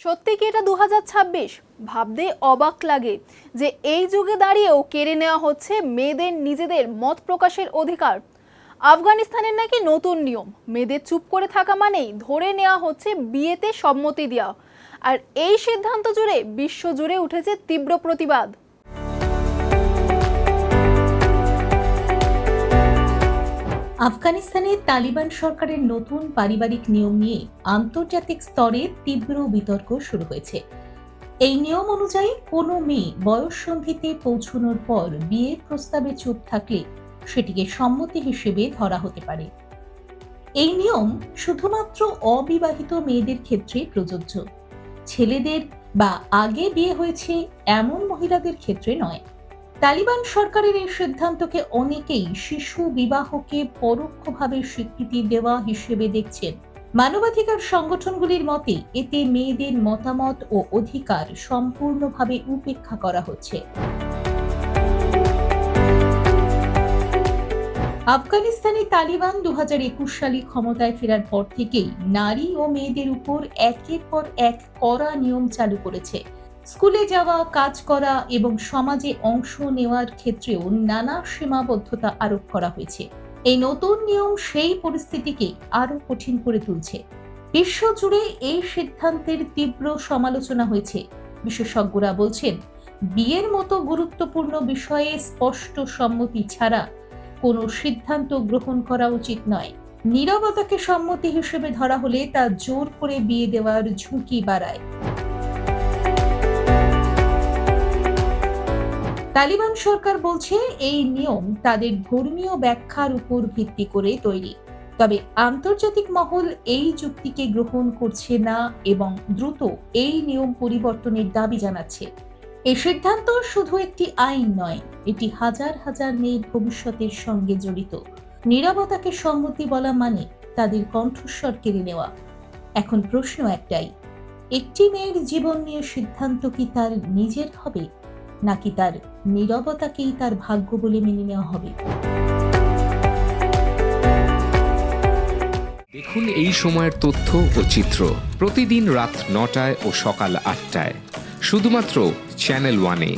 সত্যি কি এটা 2026? ভাবতে অবাক লাগে যে এই যুগে দাঁড়িয়েও কেড়ে নেওয়া হচ্ছে মেয়েদের নিজেদের মত প্রকাশের অধিকার। আফগানিস্তানের নাকি নতুন নিয়ম, মেয়েদের চুপ করে থাকা মানেই ধরে নেওয়া হচ্ছে বিয়েতে সম্মতি দেওয়া। আর এই সিদ্ধান্ত জুড়ে বিশ্ব জুড়ে উঠেছে তীব্র প্রতিবাদ। আফগানিস্তানে তালিবান সরকারের নতুন পারিবারিক নিয়ম নিয়ে আন্তর্জাতিক স্তরে তীব্র বিতর্ক শুরু হয়েছে। এই নিয়ম অনুযায়ী কোনো মেয়ে বয়ঃসন্ধিতে পৌঁছানোর পর বিয়ের প্রস্তাবে চুপ থাকলে সেটিকে সম্মতি হিসেবে ধরা হতে পারে। এই নিয়ম শুধুমাত্র অবিবাহিত মেয়েদের ক্ষেত্রে প্রযোজ্য, ছেলেদের বা আগে বিয়ে হয়েছে এমন মহিলাদের ক্ষেত্রে নয়। তালিবান সরকারের এই সিদ্ধান্তকে অনেকেই শিশু বিবাহকে পরোক্ষভাবে স্বীকৃতি দেওয়া হিসেবে দেখছেন। মানবাধিকার সংগঠনগুলির মতে এতে মেয়েদের মতামত ও অধিকার সম্পূর্ণভাবে উপেক্ষা করা হচ্ছে। আফগানিস্তানে তালিবান 2021 সালে ক্ষমতায় ফেরার পর থেকেই নারী ও মেয়েদের উপর একের পর এক কড়া নিয়ম চালু করেছে। স্কুলে যাওয়া, কাজ করা এবং সমাজে অংশ নেওয়ার ক্ষেত্রেও নানা সীমাবদ্ধতা আরোপ করা হয়েছে। এই নতুন নিয়ম সেই পরিস্থিতিকে আরো কঠিন করে তুলছে। বিশ্বজুড়ে এই সিদ্ধান্তের তীব্র সমালোচনা হয়েছে। বিশেষজ্ঞরা বলছেন, বিয়ের মতো গুরুত্বপূর্ণ বিষয়ে স্পষ্ট সম্মতি ছাড়া কোনো সিদ্ধান্ত গ্রহণ করা উচিত নয়। নীরবতাকে সম্মতি হিসেবে ধরা হলে তা জোর করে বিয়ে দেওয়ার ঝুঁকি বাড়ায়। তালিবান সরকার বলছে এই নিয়ম তাদের ধর্মীয় ব্যাখ্যার উপর ভিত্তি করে তৈরি। তবে আন্তর্জাতিক মহল এই যুক্তিকে গ্রহণ করছে না এবং দ্রুত এই নিয়ম পরিবর্তনের দাবি জানাচ্ছে। এই সিদ্ধান্ত শুধু একটি আইন নয়, এটি হাজার হাজার মেয়ের ভবিষ্যতের সঙ্গে জড়িত। নীরবতাকে সম্মতি বলা মানে তাদের কণ্ঠস্বর কেড়ে নেওয়া। এখন প্রশ্ন একটাই, একটি মেয়ের জীবন নিয়ে সিদ্ধান্ত কি তার নিজের হবে, নাকি তার নীরবতাকেই তার ভাগ্য বলে মেনে নেওয়া হবে? দেখুন এই সময়ের তথ্য ও চিত্র প্রতিদিন রাত 9টায় ও সকাল 8টায় শুধুমাত্র চ্যানেল 1-এ।